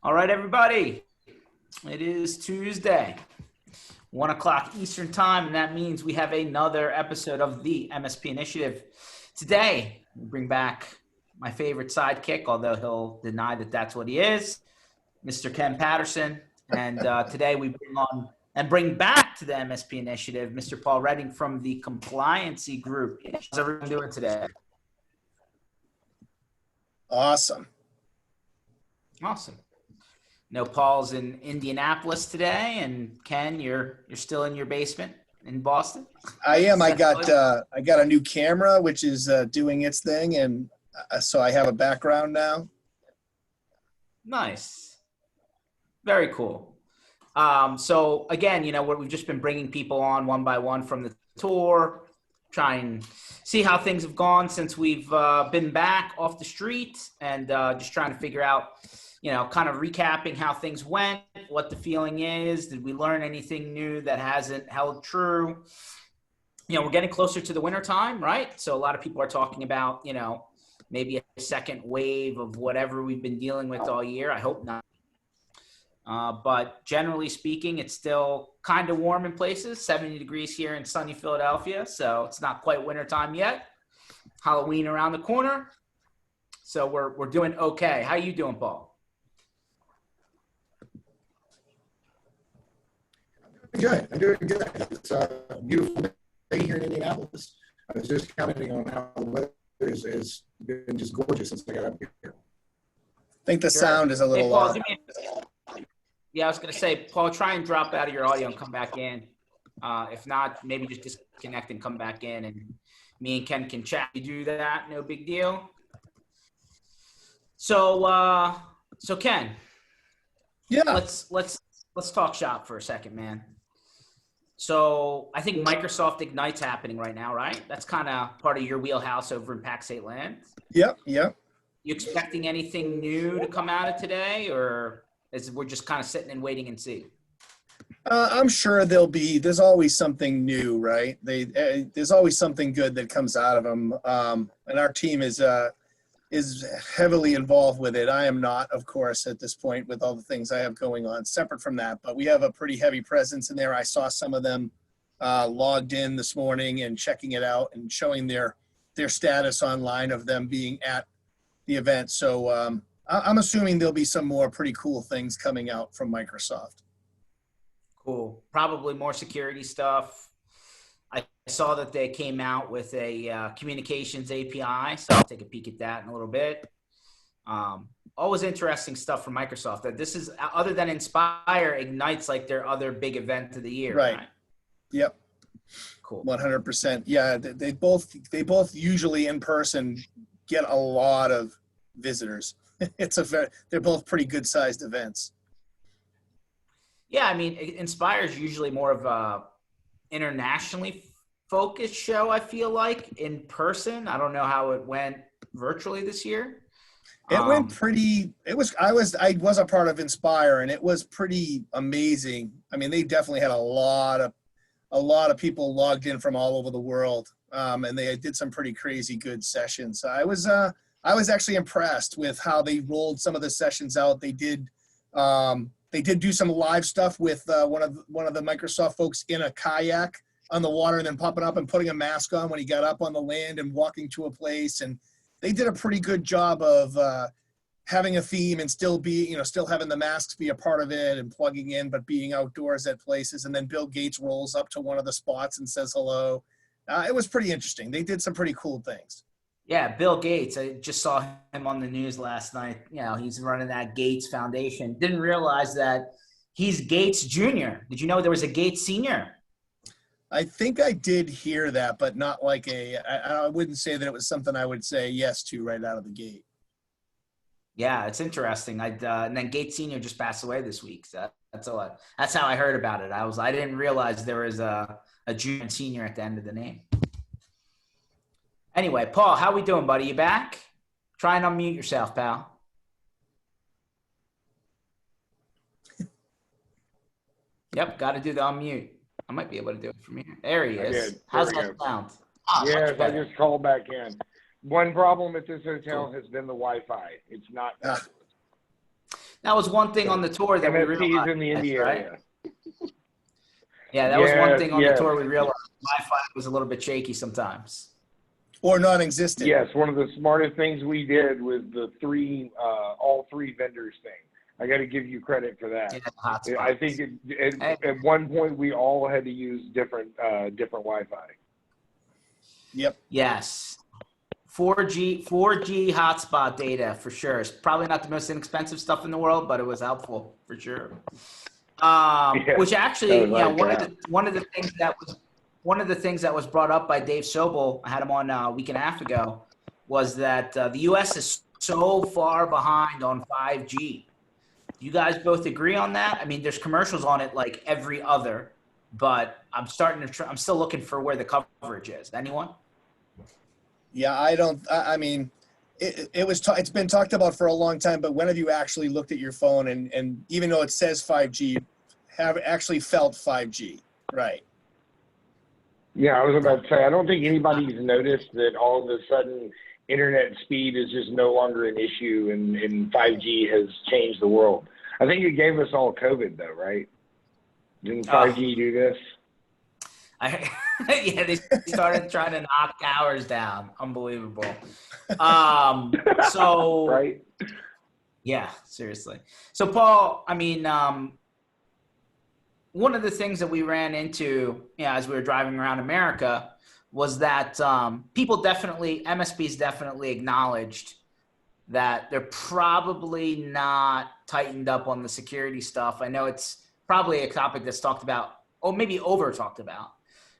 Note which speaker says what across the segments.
Speaker 1: All right, everybody. It is Tuesday, 1 o'clock Eastern Time, and that means we have another episode of the MSP Initiative. Today, we bring back my favorite sidekick, although he'll deny that that's what he is, Mr. Ken Patterson. And today we bring back to the MSP Initiative Mr. Paul Redding from the Compliancy group. How's everyone doing today?
Speaker 2: Awesome.
Speaker 1: No, Paul's in Indianapolis today, and Ken, you're still in your basement in Boston.
Speaker 2: I am. I got a new camera, which is doing its thing, and so I have a background now.
Speaker 1: Nice, very cool. So again, we've just been bringing people on one by one from the tour, try and see how things have gone since we've been back off the street, and just trying to figure out. Kind of recapping how things went, what the feeling is. Did we learn anything new that hasn't held true? We're getting closer to the winter time, right? So a lot of people are talking about, maybe a second wave of whatever we've been dealing with all year. I hope not. But generally speaking, it's still kind of warm in places, 70 degrees here in sunny Philadelphia. So it's not quite winter time yet. Halloween around the corner. So we're doing okay. How you doing, Paul?
Speaker 3: Good. I'm doing good. It's a beautiful day here in Indianapolis. I was just commenting on how the weather has been just gorgeous since I got up here.
Speaker 2: I think the sound is a little
Speaker 1: Paul, yeah, I was going to say, Paul, try and drop out of your audio and come back in. If not, maybe just disconnect and come back in, and me and Ken can chat. You do that, no big deal. So Ken,
Speaker 2: yeah,
Speaker 1: let's talk shop for a second, man. So I think Microsoft Ignite's happening right now, right? That's kind of part of your wheelhouse over in Pac State Land.
Speaker 2: Yep.
Speaker 1: You expecting anything new to come out of today, or we're just kind of sitting and waiting and see?
Speaker 2: I'm sure there's always something new, right? There's always something good that comes out of them. And our team is heavily involved with it. I am not, of course, at this point with all the things I have going on separate from that, but we have a pretty heavy presence in there. I saw some of them logged in this morning and checking it out and showing their status online of them being at the event. So I'm assuming there'll be some more pretty cool things coming out from Microsoft.
Speaker 1: Cool. Probably more security stuff. I saw that they came out with a communications API, so I'll take a peek at that in a little bit. Always interesting stuff from Microsoft. That this is, other than Inspire, Ignite's like their other big event of the year.
Speaker 2: Right.
Speaker 1: Yep.
Speaker 2: Cool. 100%. Yeah, they both usually in person get a lot of visitors. They're both pretty good sized events.
Speaker 1: Yeah, I mean, Inspire is usually more of a internationally focused show, I feel like, in person. I don't know how it went virtually this year.
Speaker 2: It went pretty. I was a part of Inspire, and it was pretty amazing. I mean, they definitely had a lot of people logged in from all over the world, and they did some pretty crazy good sessions. I was actually impressed with how they rolled some of the sessions out. They did do some live stuff with one of the Microsoft folks in a kayak on the water and then popping up and putting a mask on when he got up on the land and walking to a place. And they did a pretty good job of having a theme and still having the masks be a part of it and plugging in, but being outdoors at places. And then Bill Gates rolls up to one of the spots and says hello. It was pretty interesting. They did some pretty cool things.
Speaker 1: Yeah, Bill Gates. I just saw him on the news last night. He's running that Gates Foundation. Didn't realize that he's Gates Jr. Did you know there was a Gates Senior?
Speaker 2: I think I did hear that, but not like I wouldn't say that it was something I would say yes to right out of the gate.
Speaker 1: Yeah, it's interesting. And then Gates Senior just passed away this week. So that's how I heard about it. I didn't realize there was a junior and senior at the end of the name. Anyway, Paul, how we doing, buddy? You back? Try and unmute yourself, pal. Yep, got to do the unmute. I might be able to do it from here. There he is. How's that sound?
Speaker 4: Yes, I just called back in. One problem at this hotel has been the Wi-Fi. It's not.
Speaker 1: That was one thing on the tour that we
Speaker 4: MSPs
Speaker 1: realized,
Speaker 4: in the Indy
Speaker 1: right?
Speaker 4: area.
Speaker 1: Yeah, that was one
Speaker 4: Yes,
Speaker 1: thing on the
Speaker 4: yes.
Speaker 1: tour we realized. Wi-Fi was a little bit shaky sometimes.
Speaker 2: Or non-existent.
Speaker 4: Yes, one of the smartest things we did was the all three vendors thing. I got to give you credit for that.
Speaker 1: Yeah, hotspots.
Speaker 4: I think at one point we all had to use different Wi-Fi.
Speaker 2: Yep.
Speaker 1: Yes. 4G hotspot data for sure. It's probably not the most inexpensive stuff in the world, but it was helpful for sure. Which actually, one of the things that was brought up by Dave Sobel, I had him on a week and a half ago, was that the U.S. is so far behind on 5G. Do you guys both agree on that? I mean, there's commercials on it like every other, but I'm still looking for where the coverage is. Anyone?
Speaker 2: Yeah, I mean, it's been talked about for a long time, but when have you actually looked at your phone and even though it says 5G, have actually felt 5G, right?
Speaker 4: Yeah, I was about to say, I don't think anybody's noticed that all of a sudden internet speed is just no longer an issue and 5G has changed the world. I think it gave us all COVID though, right? Didn't 5G do this?
Speaker 1: Yeah, they started trying to knock hours down. Unbelievable. So
Speaker 4: right?
Speaker 1: Yeah, seriously. So Paul, I mean, one of the things that we ran into, as we were driving around America was that MSPs definitely acknowledged that they're probably not tightened up on the security stuff. I know it's probably a topic that's talked about, or maybe over talked about.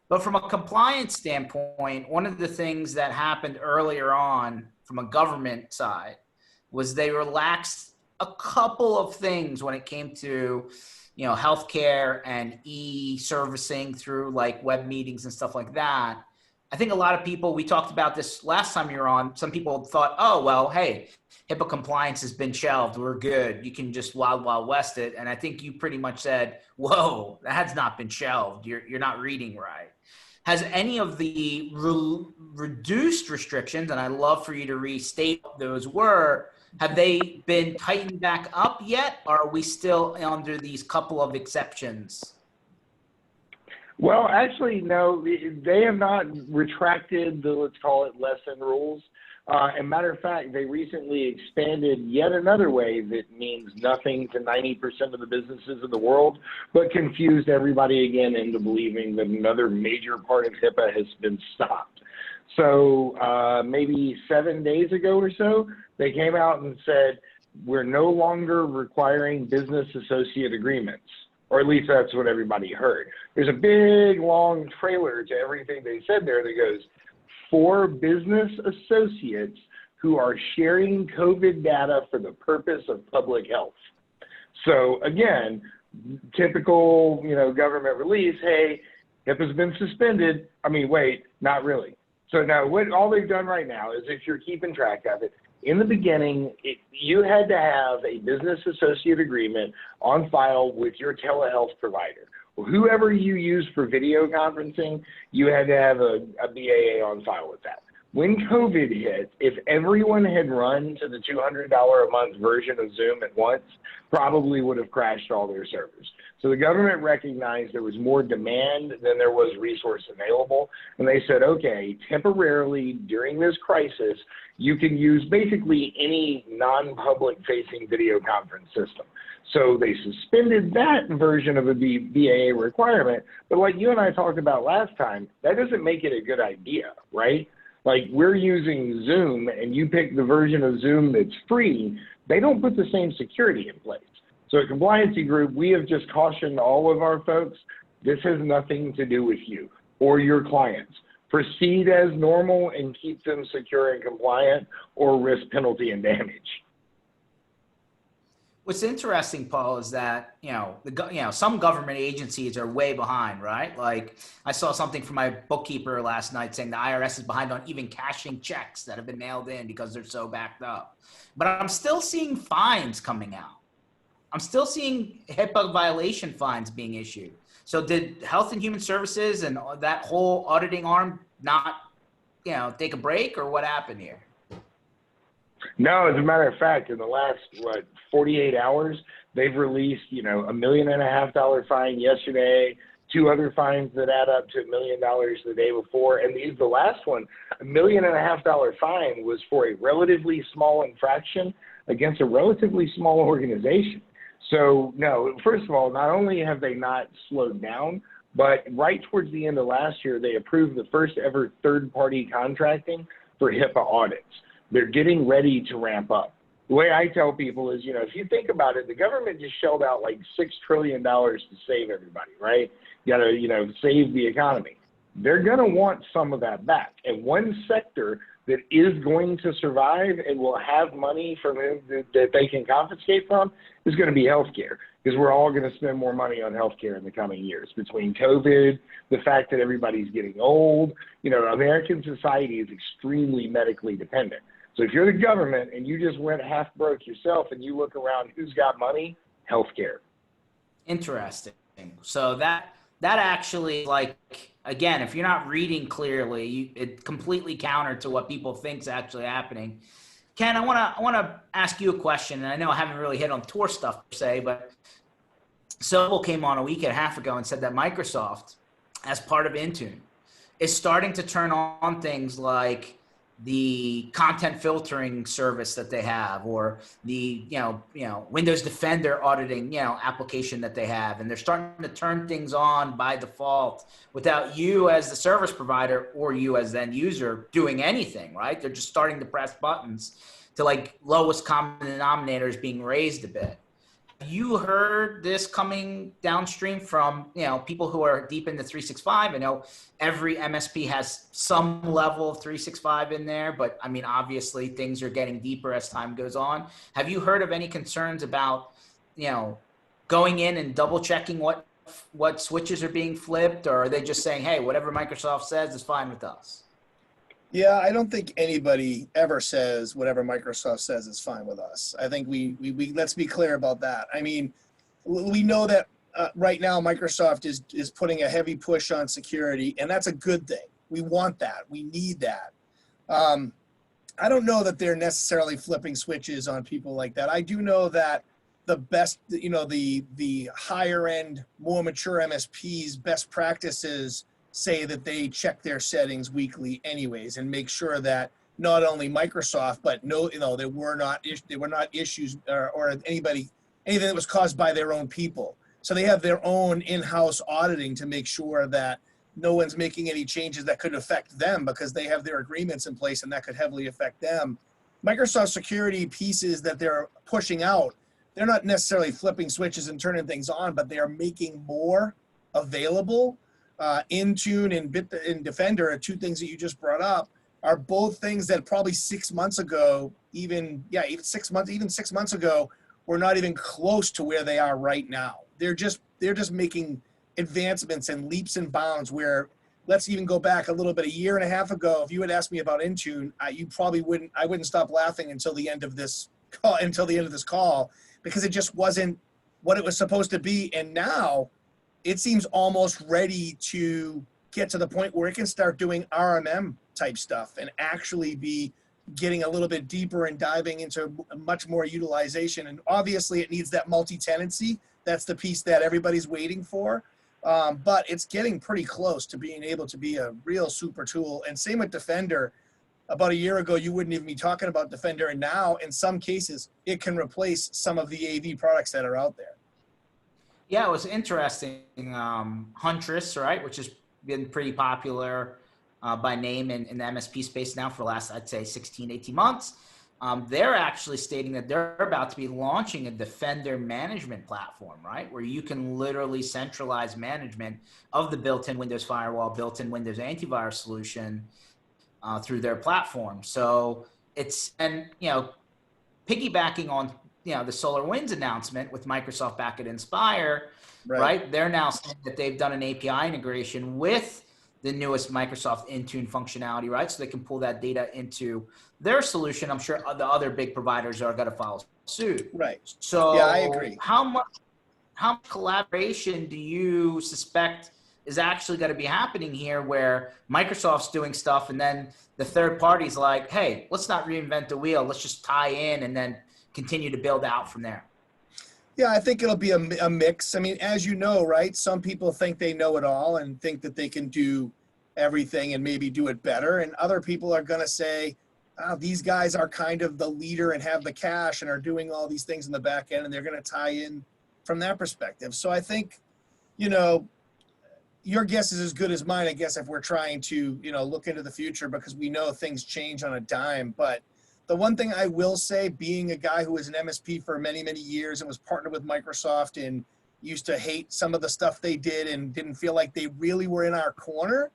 Speaker 1: But from a compliance standpoint, one of the things that happened earlier on from a government side was they relaxed a couple of things when it came to, healthcare and e-servicing through like web meetings and stuff like that. I think a lot of people, we talked about this last time you were on, some people thought, oh, well, hey, HIPAA compliance has been shelved. We're good. You can just wild, wild west it. And I think you pretty much said, whoa, that has not been shelved. You're not reading right. Has any of the reduced restrictions, and I'd love for you to restate what those were, have they been tightened back up yet? Or are we still under these couple of exceptions?
Speaker 4: Well, actually, no, they have not retracted the, let's call it, lesson rules. As a matter of fact, they recently expanded yet another way that means nothing to 90% of the businesses in the world, but confused everybody again into believing that another major part of HIPAA has been stopped. So maybe 7 days ago or so, they came out and said, we're no longer requiring business associate agreements. Or at least that's what everybody heard. There's a big, long trailer to everything they said there that goes, for business associates who are sharing COVID data for the purpose of public health. So again, typical, government release, hey, HIPAA's been suspended. I mean, wait, not really. So now what all they've done right now is, if you're keeping track of it, in the beginning, you had to have a business associate agreement on file with your telehealth provider. Whoever you use for video conferencing, you had to have a BAA on file with that. When COVID hit, if everyone had run to the $200 a month version of Zoom at once, probably would have crashed all their servers. So the government recognized there was more demand than there was resource available. And they said, okay, temporarily during this crisis, you can use basically any non-public facing video conference system. So they suspended that version of a BAA requirement. But like you and I talked about last time, that doesn't make it a good idea, right? Like, we're using Zoom and you pick the version of Zoom that's free, they don't put the same security in place. So at Compliancy Group, we have just cautioned all of our folks, this has nothing to do with you or your clients. Proceed as normal and keep them secure and compliant, or risk penalty and damage.
Speaker 1: What's interesting, Paul, is that, some government agencies are way behind, right? Like, I saw something from my bookkeeper last night saying the IRS is behind on even cashing checks that have been mailed in because they're so backed up. But I'm still seeing fines coming out. I'm still seeing HIPAA violation fines being issued. So did Health and Human Services and that whole auditing arm not, take a break, or what happened here?
Speaker 4: No, as a matter of fact, in the last 48 hours, they've released $1.5 million fine yesterday, two other fines that add up to $1 million the day before, and the last one, $1.5 million fine, was for a relatively small infraction against a relatively small organization. So no, first of all, not only have they not slowed down, but right towards the end of last year, they approved the first ever third-party contracting for HIPAA audits. They're getting ready to ramp up. The way I tell people is, if you think about it, the government just shelled out like $6 trillion to save everybody, right? You got to, save the economy. They're going to want some of that back. And one sector that is going to survive and will have money from it that they can confiscate from is going to be healthcare, because we're all going to spend more money on healthcare in the coming years. Between COVID, the fact that everybody's getting old, American society is extremely medically dependent. So if you're the government and you just went half broke yourself and you look around, who's got money? Healthcare.
Speaker 1: Interesting. So that actually, like, again, if you're not reading clearly, it completely counter to what people think is actually happening. Ken, I want to ask you a question, and I know I haven't really hit on tour stuff per se, but Sobel came on a week and a half ago and said that Microsoft, as part of Intune, is starting to turn on things like the content filtering service that they have, or the Windows Defender auditing application that they have, and they're starting to turn things on by default without you as the service provider or you as the end user doing anything, right? They're just starting to press buttons to, like, lowest common denominators being raised a bit. Have you heard this coming downstream from people who are deep into 365? I know every MSP has some level of 365 in there, but I mean, obviously things are getting deeper as time goes on. Have you heard of any concerns about going in and double checking what switches are being flipped, or are they just saying, hey, whatever Microsoft says is fine with us?
Speaker 2: Yeah, I don't think anybody ever says whatever Microsoft says is fine with us. I think we let's be clear about that. I mean, we know that right now Microsoft is putting a heavy push on security, and that's a good thing. We want that. We need that. I don't know that they're necessarily flipping switches on people like that. I do know that the best, the higher end, more mature MSPs best practices say that they check their settings weekly anyways and make sure that not only Microsoft, but there were not issues or anything that was caused by their own people. So they have their own in-house auditing to make sure that no one's making any changes that could affect them, because they have their agreements in place and that could heavily affect them. Microsoft security pieces that they're pushing out, they're not necessarily flipping switches and turning things on, but they are making more available. Intune and Defender are two things that you just brought up, are both things that probably 6 months ago, even 6 months ago, were not even close to where they are right now. They're just making advancements and leaps and bounds where, let's even go back a little bit, a year and a half ago, if you had asked me about Intune, I wouldn't stop laughing until the end of this call, because it just wasn't what it was supposed to be. And now it seems almost ready to get to the point where it can start doing RMM type stuff and actually be getting a little bit deeper and diving into much more utilization. And obviously it needs that multi-tenancy. That's the piece that everybody's waiting for. But it's getting pretty close to being able to be a real super tool. And same with Defender. About a year ago, you wouldn't even be talking about Defender. And now in some cases, it can replace some of the AV products that are out there.
Speaker 1: Yeah, it was interesting. Huntress, right, which has been pretty popular by name in the MSP space now for the last, I'd say, 16, 18 months. They're actually stating that they're about to be launching a Defender management platform, right, where you can literally centralize management of the built-in Windows firewall, built-in Windows antivirus solution through their platform. So it's, and, piggybacking on the SolarWinds announcement with Microsoft back at Inspire, right? They're now saying that they've done an API integration with the newest Microsoft Intune functionality, right? So they can pull that data into their solution. I'm sure the other big providers are going to follow suit.
Speaker 2: Right.
Speaker 1: So
Speaker 2: yeah, I agree.
Speaker 1: How much collaboration do you suspect is actually going to be happening here, where Microsoft's doing stuff and then the third party's like, hey, let's not reinvent the wheel. Let's just tie in and then continue to build out from there.
Speaker 2: Yeah, I think it'll be a mix. I mean, as you know, right, some people think they know it all and think that they can do everything and maybe do it better. And other people are going to say, oh, these guys are kind of the leader and have the cash and are doing all these things in the back end, and they're going to tie in from that perspective. So I think, you know, your guess is as good as mine, I guess, if we're trying to, you know, look into the future, because we know things change on a dime. But the one thing I will say, being a guy who was an MSP for many, many years and was partnered with Microsoft and used to hate some of the stuff they did and didn't feel like they really were in our corner,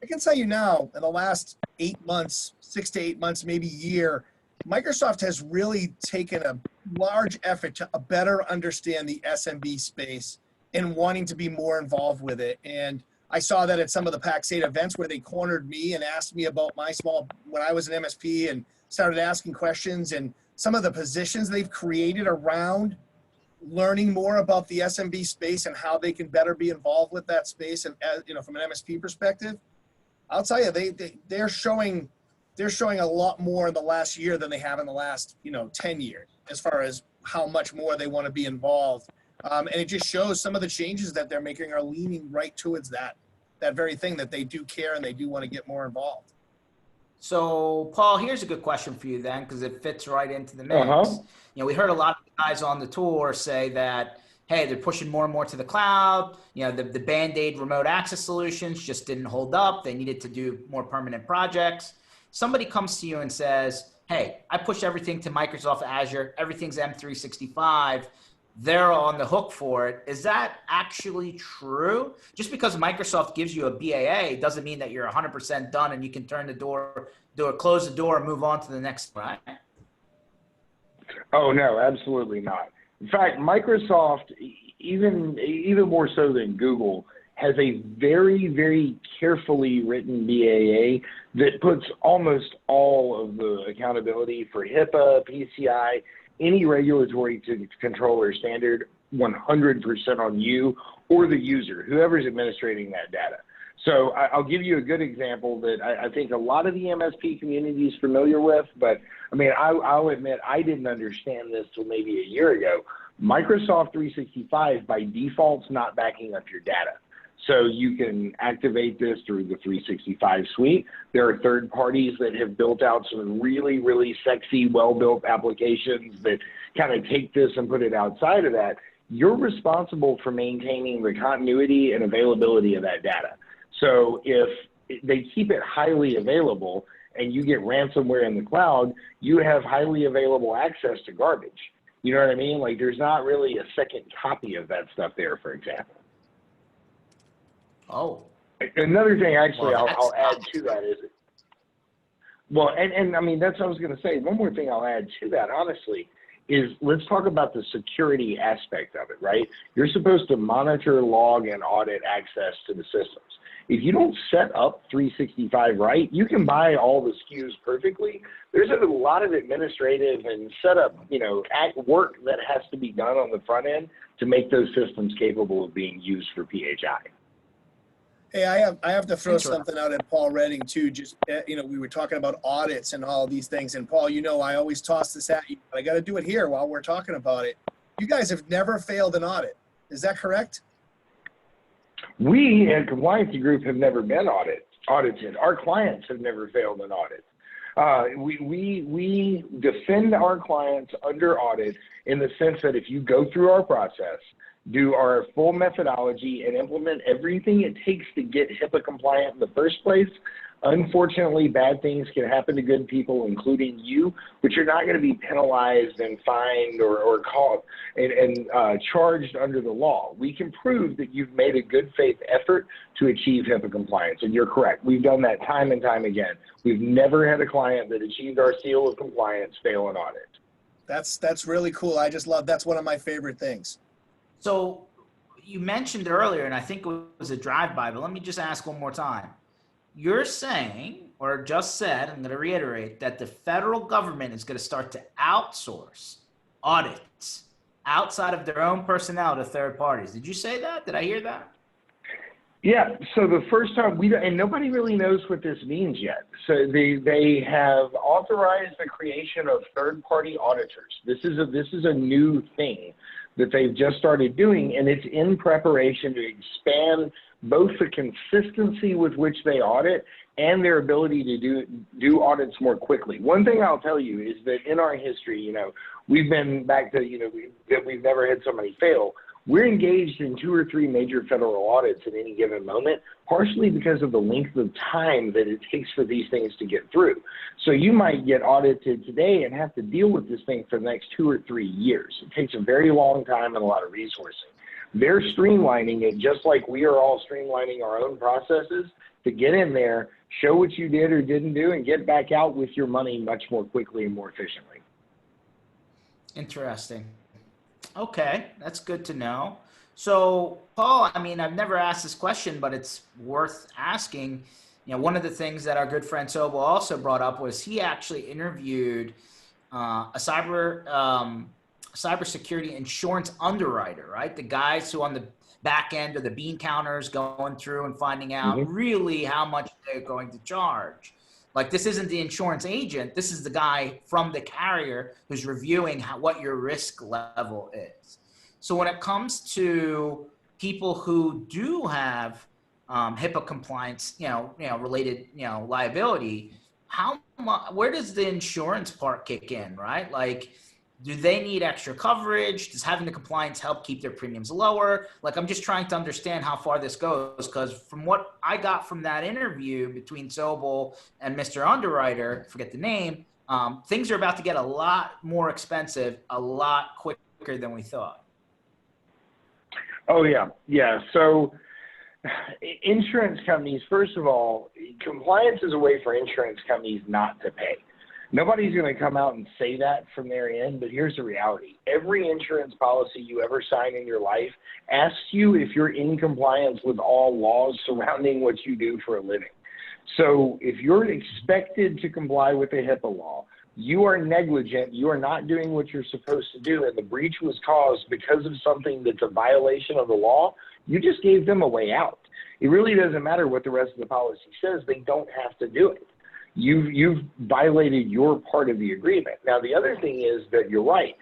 Speaker 2: I can tell you now, in the last 8 months, 6 to 8 months, maybe year, Microsoft has really taken a large effort to better understand the SMB space and wanting to be more involved with it. And I saw that at some of the PAX 8 events where they cornered me and asked me about when I was an MSP, and started asking questions, and some of the positions they've created around learning more about the SMB space and how they can better be involved with that space. And, you know, from an MSP perspective, I'll tell you, they're showing a lot more in the last year than they have in the last, you know, 10 years, as far as how much more they want to be involved. And it just shows some of the changes that they're making are leaning right towards that very thing, that they do care and they do want to get more involved.
Speaker 1: So, Paul, here's a good question for you then, because it fits right into the mix. You know, we heard a lot of guys on the tour say that, hey, they're pushing more and more to the cloud. You know, the Band-Aid remote access solutions just didn't hold up. They needed to do more permanent projects. Somebody comes to you and says, hey, I push everything to Microsoft Azure. Everything's M365. They're on the hook for it. Is that actually true? Just because Microsoft gives you a BAA doesn't mean that you're 100% done and you can close the door and move on to the next, right?
Speaker 4: Oh, no, absolutely not. In fact, Microsoft, even more so than Google, has a very, very carefully written BAA that puts almost all of the accountability for HIPAA, PCI, any regulatory controller standard 100% on you or the user, whoever's administrating that data. So I'll give you a good example that I think a lot of the MSP community is familiar with, but I mean, I'll admit I didn't understand this till maybe a year ago. Microsoft 365 by default's not backing up your data. So you can activate this through the 365 suite. There are third parties that have built out some really, really sexy, well-built applications that kind of take this and put it outside of that. You're responsible for maintaining the continuity and availability of that data. So if they keep it highly available and you get ransomware in the cloud, you have highly available access to garbage. You know what I mean? Like, there's not really a second copy of that stuff there, for example.
Speaker 1: Oh.
Speaker 4: Another thing, actually,
Speaker 1: Well,
Speaker 4: I'll add to that is, well, and I mean, that's what I was going to say. One more thing I'll add to that, honestly, is let's talk about the security aspect of it, right? You're supposed to monitor, log, and audit access to the systems. If you don't set up 365 right, you can buy all the SKUs perfectly. There's a lot of administrative and setup, you know, work that has to be done on the front end to make those systems capable of being used for PHI.
Speaker 2: Hey, I have to throw something out at Paul Redding too. Just, you know, we were talking about audits and all these things, and Paul, you know, I always toss this at you, but I got to do it here while we're talking about it. You guys have never failed an audit. Is that correct?
Speaker 4: We at Compliancy Group have never been audited. Our clients have never failed an audit. We defend our clients under audit in the sense that if you go through our process, do our full methodology, and implement everything it takes to get HIPAA compliant in the first place, unfortunately, bad things can happen to good people, including you, but you're not going to be penalized and fined or caught and charged under the law. We can prove that you've made a good faith effort to achieve HIPAA compliance, and you're correct. We've done that time and time again. We've never had a client that achieved our seal of compliance fail an audit.
Speaker 2: That's really cool. I just love, that's one of my favorite things.
Speaker 1: So you mentioned earlier, and I think it was a drive-by, but let me just ask one more time. You're saying, or just said, I'm going to reiterate, that the federal government is going to start to outsource audits outside of their own personnel to third parties. Did you say that? Did I hear that?
Speaker 4: Yeah, so the first time and nobody really knows what this means yet. So they have authorized the creation of third-party auditors. This is a new thing that they've just started doing, and it's in preparation to expand both the consistency with which they audit and their ability to do audits more quickly. One thing I'll tell you is that in our history, we've been back to, that we've never had somebody fail. We're engaged in 2 or 3 major federal audits at any given moment, partially because of the length of time that it takes for these things to get through. So you might get audited today and have to deal with this thing for the next 2 or 3 years. It takes a very long time and a lot of resourcing. They're streamlining it just like we are all streamlining our own processes to get in there, show what you did or didn't do, and get back out with your money much more quickly and more efficiently.
Speaker 1: Interesting. Okay, that's good to know. So, Paul, I mean, I've never asked this question, but it's worth asking. One of the things that our good friend Sobel also brought up was he actually interviewed a cybersecurity insurance underwriter, right? The guys who on the back end of the bean counters going through and finding out really how much they're going to charge. Like, this isn't the insurance agent. This is the guy from the carrier who's reviewing what your risk level is. So when it comes to people who do have HIPAA compliance, related, liability, where does the insurance part kick in, right? Like, do they need extra coverage? Does having the compliance help keep their premiums lower? Like, I'm just trying to understand how far this goes, because from what I got from that interview between Sobel and Mr. Underwriter, forget the name, things are about to get a lot more expensive, a lot quicker than we thought.
Speaker 4: Oh, yeah. Yeah. So insurance companies, first of all, compliance is a way for insurance companies not to pay. Nobody's going to come out and say that from their end, but here's the reality. Every insurance policy you ever sign in your life asks you if you're in compliance with all laws surrounding what you do for a living. So if you're expected to comply with the HIPAA law, you are negligent, you are not doing what you're supposed to do, and the breach was caused because of something that's a violation of the law, you just gave them a way out. It really doesn't matter what the rest of the policy says. They don't have to do it. You've violated your part of the agreement. Now, the other thing is that you're right.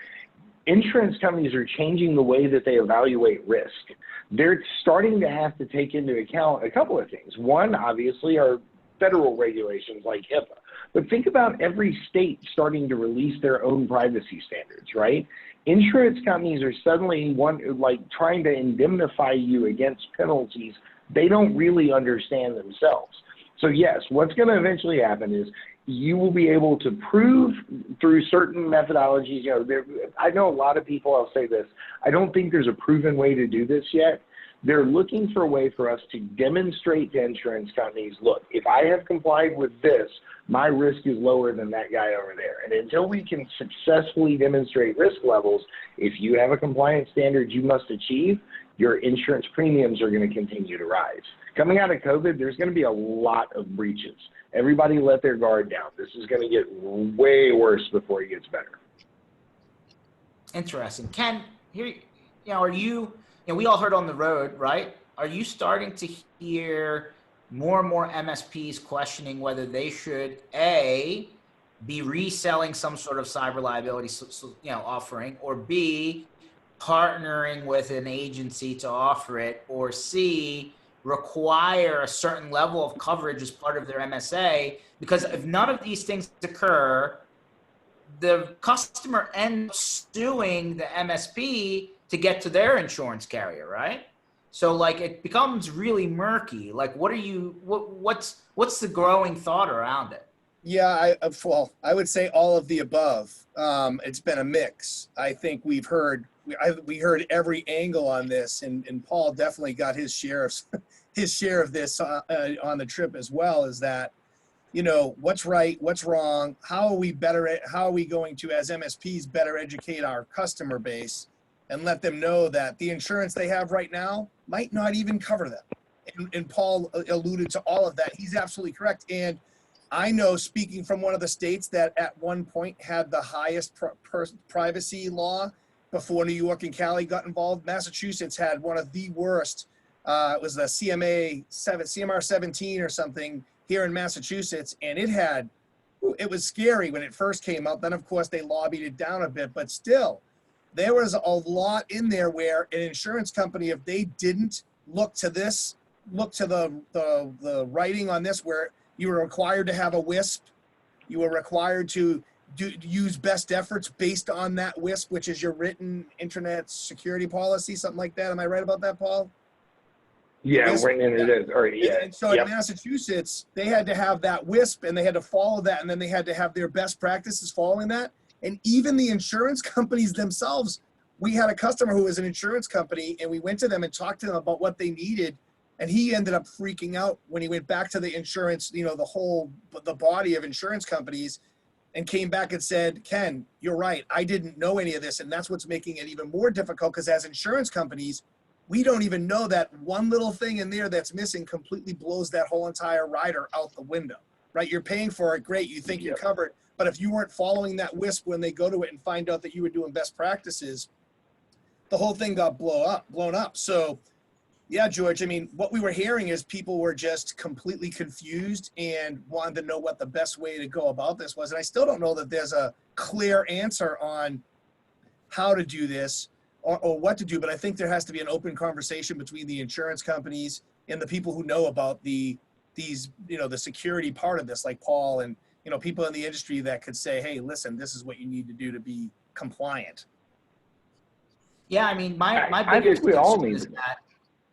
Speaker 4: Insurance companies are changing the way that they evaluate risk. They're starting to have to take into account a couple of things. One, obviously, are federal regulations like HIPAA. But think about every state starting to release their own privacy standards, right? Insurance companies are suddenly trying to indemnify you against penalties they don't really understand themselves. So yes, what's going to eventually happen is you will be able to prove through certain methodologies. I know a lot of people, I'll say this, I don't think there's a proven way to do this yet. They're looking for a way for us to demonstrate to insurance companies, look, if I have complied with this, my risk is lower than that guy over there. And until we can successfully demonstrate risk levels, if you have a compliance standard you must achieve, your insurance premiums are going to continue to rise. Coming out of COVID, there's going to be a lot of breaches. Everybody let their guard down. This is going to get way worse before it gets better.
Speaker 1: Interesting. Ken, here, are you, we all heard on the road, right? Are you starting to hear more and more MSPs questioning whether they should, A, be reselling some sort of cyber liability offering, or B, partnering with an agency to offer it, or C, require a certain level of coverage as part of their MSA? Because if none of these things occur, the customer ends suing the MSP to get to their insurance carrier, right? So like it becomes really murky. Like what's the growing thought around it?
Speaker 2: Yeah, I would say all of the above. It's been a mix. I think we heard every angle on this, and Paul definitely got his share of this on the trip as well. Is that, what's right, what's wrong, how are we going to, as MSPs, better educate our customer base and let them know that the insurance they have right now might not even cover them. And Paul alluded to all of that. He's absolutely correct. And I know, speaking from one of the states that at one point had the highest privacy law before New York and Cali got involved, Massachusetts had one of the worst It was the CMR 17 or something here in Massachusetts, and it was scary when it first came out. Then of course they lobbied it down a bit, but still, there was a lot in there where an insurance company, if they didn't look to the writing on this, where you were required to have a WISP, you were required to use best efforts based on that WISP, which is your written internet security policy, something like that. Am I right about that, Paul?
Speaker 4: Yeah, when it is. Or yeah.
Speaker 2: And so in Massachusetts, they had to have that WISP, and they had to follow that, and then they had to have their best practices following that. And even the insurance companies themselves, we had a customer who was an insurance company, and we went to them and talked to them about what they needed, and he ended up freaking out when he went back to the insurance, the body of insurance companies, and came back and said, Ken, you're right, I didn't know any of this, and that's what's making it even more difficult, because as insurance companies, we don't even know that one little thing in there that's missing completely blows that whole entire rider out the window, right? You're paying for it, great, you think you're covered, but if you weren't following that WISP when they go to it and find out that you were doing best practices, the whole thing got blown up. So yeah, George, I mean, what we were hearing is people were just completely confused and wanted to know what the best way to go about this was. And I still don't know that there's a clear answer on how to do this or what to do, but I think there has to be an open conversation between the insurance companies and the people who know about the security part of this, like Paul and, people in the industry that could say, hey, listen, this is what you need to do to be compliant.
Speaker 1: Yeah, I mean, my biggest concern is that,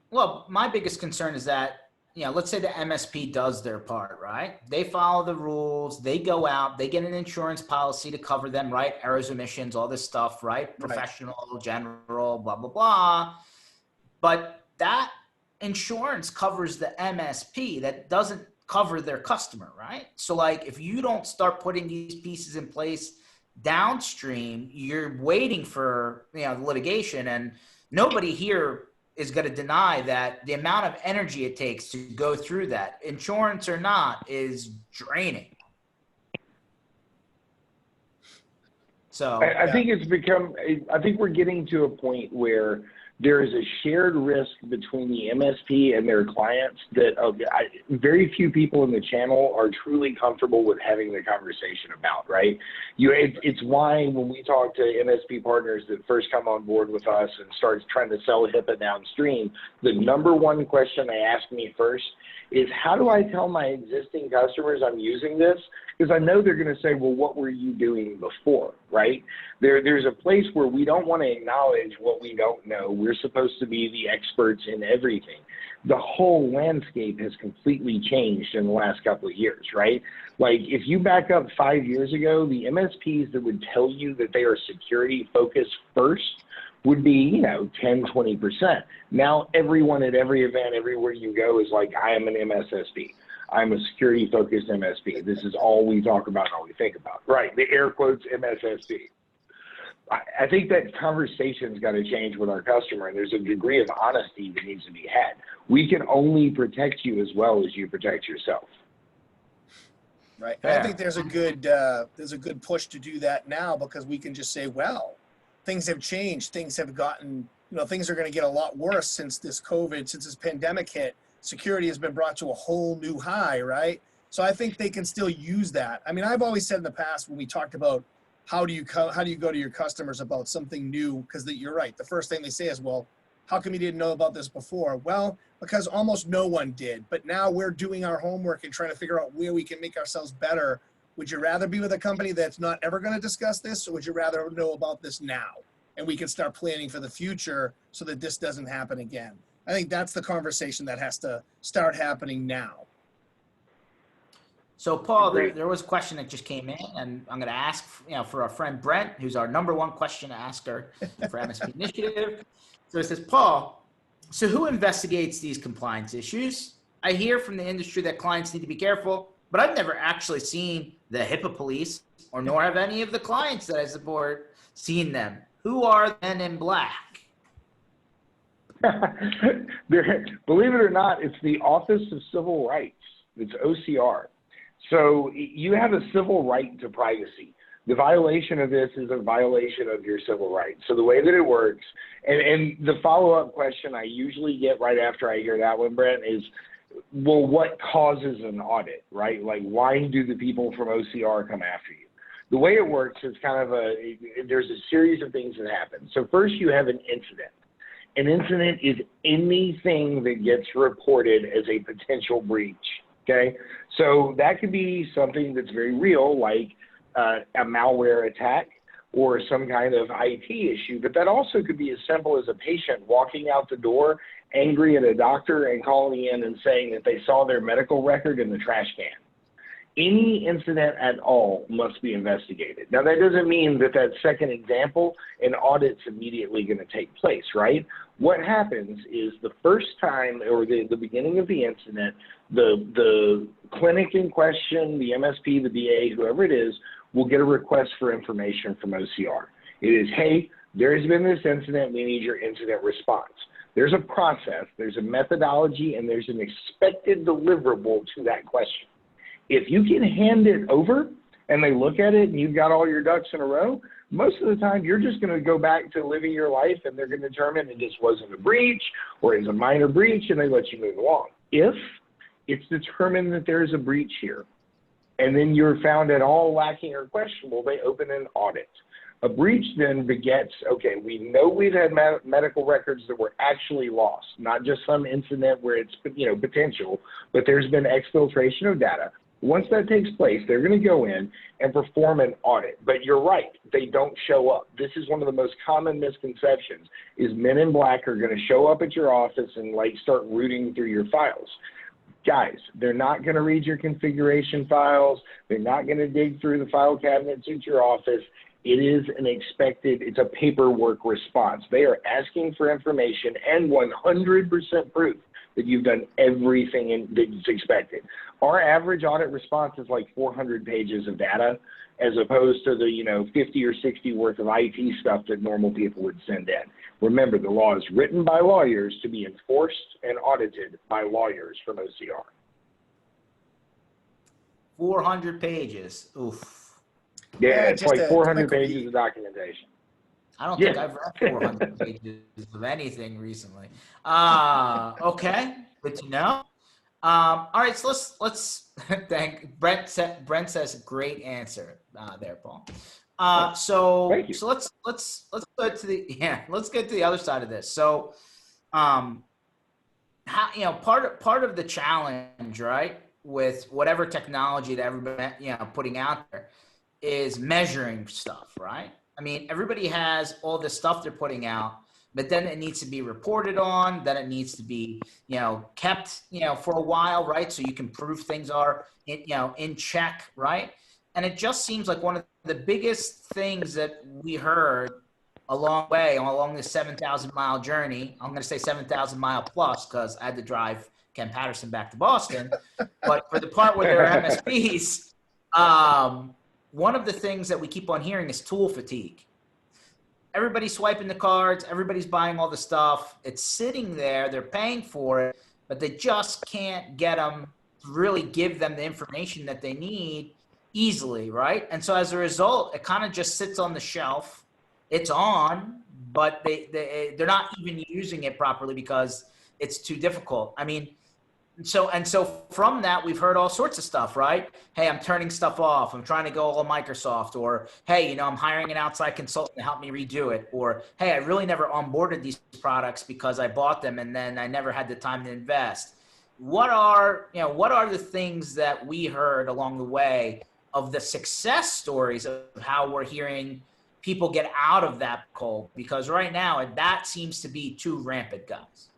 Speaker 1: well, my biggest concern is that, let's say the MSP does their part, right? They follow the rules, they go out, they get an insurance policy to cover them, right? Errors, omissions, all this stuff, right? Professional, general, blah, blah, blah. But that insurance covers the MSP, that doesn't cover their customer, right? So like, if you don't start putting these pieces in place downstream, you're waiting for, litigation, and nobody here is going to deny that the amount of energy it takes to go through that, insurance or not, is draining. So
Speaker 4: I think I think we're getting to a point where there is a shared risk between the MSP and their clients that very few people in the channel are truly comfortable with having the conversation about, right? It's why when we talk to MSP partners that first come on board with us and start trying to sell HIPAA downstream, the number one question they ask me first is, how do I tell my existing customers I'm using this? Because I know they're going to say, well, what were you doing before, right? There's a place where we don't want to acknowledge what we don't know. We're supposed to be the experts in everything. The whole landscape has completely changed in the last couple of years, right? Like, if you back up 5 years ago, the MSPs that would tell you that they are security focused first would be, 10, 20%. Now everyone at every event, everywhere you go, is like, I am an MSSP. I'm a security-focused MSP. This is all we talk about and all we think about. Right, the air quotes MSSP. I think that conversation's got to change with our customer, and there's a degree of honesty that needs to be had. We can only protect you as well as you protect yourself.
Speaker 2: Right. And I think there's a good push to do that now, because we can just say, well, things have changed. Things have gotten, things are going to get a lot worse since this pandemic hit. Security has been brought to a whole new high, right? So I think they can still use that. I mean, I've always said in the past when we talked about how do you go to your customers about something new, because you're right. The first thing they say is, well, how come you didn't know about this before? Well, because almost no one did. But now we're doing our homework and trying to figure out where we can make ourselves better. Would you rather be with a company that's not ever going to discuss this, or would you rather know about this now? And we can start planning for the future so that this doesn't happen again. I think that's the conversation that has to start happening now.
Speaker 1: So Paul, there was a question that just came in, and I'm going to ask, for our friend Brent, who's our number one question asker for MSP Initiative. So it says, Paul, so who investigates these compliance issues? I hear from the industry that clients need to be careful, but I've never actually seen the HIPAA police, or nor have any of the clients that I support seen them. Who are the men in black?
Speaker 4: Believe it or not, it's the Office of Civil Rights. It's OCR. So you have a civil right to privacy. The violation of this is a violation of your civil rights. So the way that it works And the follow-up question I usually get right after I hear that one, Brent, is, well, what causes an audit, right? Like, why do the people from OCR come after you? The way it works is kind of there's a series of things that happen. So first you have an incident. An incident is anything that gets reported as a potential breach, okay? So that could be something that's very real, like a malware attack or some kind of IT issue, but that also could be as simple as a patient walking out the door angry at a doctor and calling in and saying that they saw their medical record in the trash can. Any incident at all must be investigated. Now, that doesn't mean that second example, an audit's immediately going to take place, right? What happens is the first time or the beginning of the incident, the clinic in question, the MSP, the BA, whoever it is, will get a request for information from OCR. It is, hey, there has been this incident. We need your incident response. There's a process, there's a methodology, and there's an expected deliverable to that question. If you can hand it over and they look at it and you've got all your ducks in a row, most of the time you're just going to go back to living your life and they're going to determine it just wasn't a breach or it's a minor breach and they let you move along. If it's determined that there is a breach here and then you're found at all lacking or questionable, they open an audit. A breach then begets, okay, we know we've had medical records that were actually lost, not just some incident where it's, potential, but there's been exfiltration of data. Once that takes place, they're going to go in and perform an audit. But you're right, they don't show up. This is one of the most common misconceptions, is men in black are going to show up at your office and start rooting through your files. Guys, they're not going to read your configuration files. They're not going to dig through the file cabinets at your office. It is it's a paperwork response. They are asking for information and 100% proof that you've done everything that's expected. Our average audit response is like 400 pages of data, as opposed to the 50 or 60 worth of IT stuff that normal people would send in. Remember, the law is written by lawyers to be enforced and audited by lawyers from OCR.
Speaker 1: 400 pages. Oof.
Speaker 4: Yeah, it's like 400
Speaker 2: quick
Speaker 4: pages of documentation.
Speaker 1: I don't think I've read 400 pages of anything recently. Okay, good to know. All right, so let's thank Brent. Brent says great answer there, Paul. So let's go to the other side of this. So, how part of the challenge, right, with whatever technology that everybody putting out there is measuring stuff, right? I mean, everybody has all this stuff they're putting out, but then it needs to be reported on, then it needs to be, kept, for a while, right? So you can prove things are, in check, right? And it just seems like one of the biggest things that we heard along this 7,000 mile journey. I'm going to say 7,000 mile plus because I had to drive Ken Patterson back to Boston. But for the part where there are MSPs, one of the things that we keep on hearing is tool fatigue. Everybody's swiping the cards. Everybody's buying all the stuff. It's sitting there. They're paying for it, but they just can't get them to really give them the information that they need easily, right? And so as a result, it kind of just sits on the shelf. It's on, but they're not even using it properly because it's too difficult. I mean, so from that, we've heard all sorts of stuff, right? Hey, I'm turning stuff off. I'm trying to go all Microsoft, or, hey, I'm hiring an outside consultant to help me redo it. Or, hey, I really never onboarded these products because I bought them and then I never had the time to invest. What are the things that we heard along the way of the success stories of how we're hearing people get out of that cold? Because right now that seems to be too rampant, guys.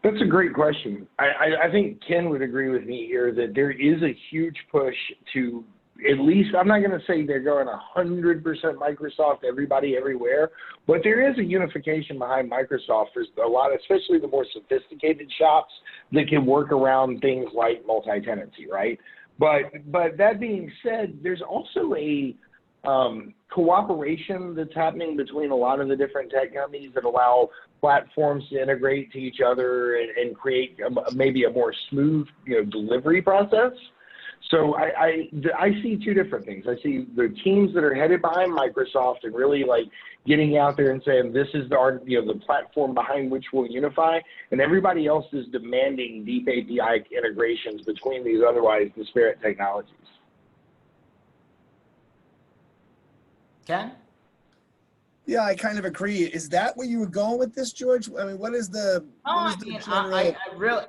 Speaker 4: That's a great question. I think Ken would agree with me here that there is a huge push to, at least, I'm not going to say they're going 100% Microsoft, everybody everywhere, but there is a unification behind Microsoft. There's a lot, especially the more sophisticated shops that can work around things like multi-tenancy, right? But that being said, there's also a cooperation that's happening between a lot of the different tech companies that allow platforms to integrate to each other and create maybe a more smooth, delivery process. So I see two different things. I see the teams that are headed behind Microsoft and really like getting out there and saying this is the platform behind which we'll unify, and everybody else is demanding deep API integrations between these otherwise disparate technologies.
Speaker 1: Ken?
Speaker 2: Yeah, I kind of agree. Is that where you were going with this, George? I mean, what is the general?
Speaker 1: I really,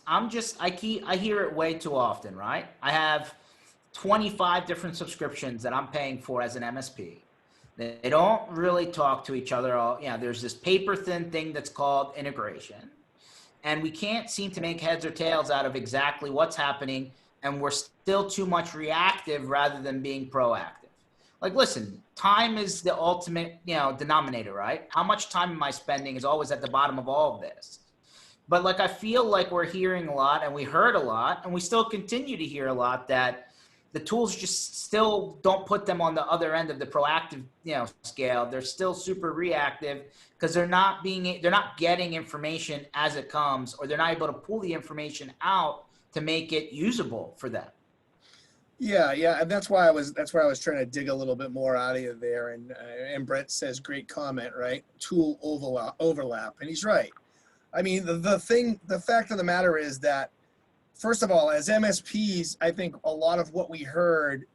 Speaker 1: I hear it way too often, right? I have 25 different subscriptions that I'm paying for as an MSP. They don't really talk to each other. There's this paper thin thing that's called integration, and we can't seem to make heads or tails out of exactly what's happening, and we're still too much reactive rather than being proactive. Like, listen, time is the ultimate, denominator, right? How much time am I spending is always at the bottom of all of this. But like, I feel like we're hearing a lot, and we heard a lot, and we still continue to hear a lot, that the tools just still don't put them on the other end of the proactive, scale. They're still super reactive because they're not getting information as it comes, or they're not able to pull the information out to make it usable for them.
Speaker 2: Yeah, and that's why I was trying to dig a little bit more out of you there. And Brent says, great comment, right? Tool overlap, and he's right. I mean, the fact of the matter is that, first of all, as MSPs, I think a lot of what we heard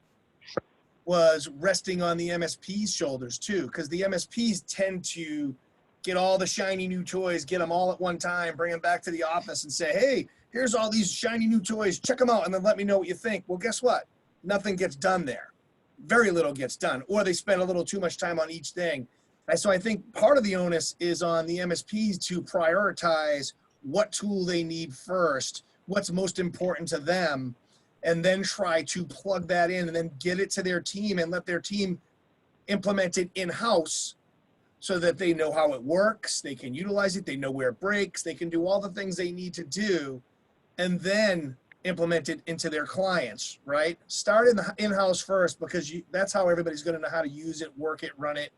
Speaker 2: was resting on the MSP's shoulders too, because the MSPs tend to get all the shiny new toys, get them all at one time, bring them back to the office and say, hey, here's all these shiny new toys, check them out, and then let me know what you think. Well, guess what? Nothing gets done there. Very little gets done, or they spend a little too much time on each thing. And so I think part of the onus is on the MSPs to prioritize what tool they need first, what's most important to them, and then try to plug that in and then get it to their team and let their team implement it in-house so that they know how it works, they can utilize it, they know where it breaks, they can do all the things they need to do, and then implement it into their clients, right? Start in-house first, because that's how everybody's going to know how to use it, work it, run it.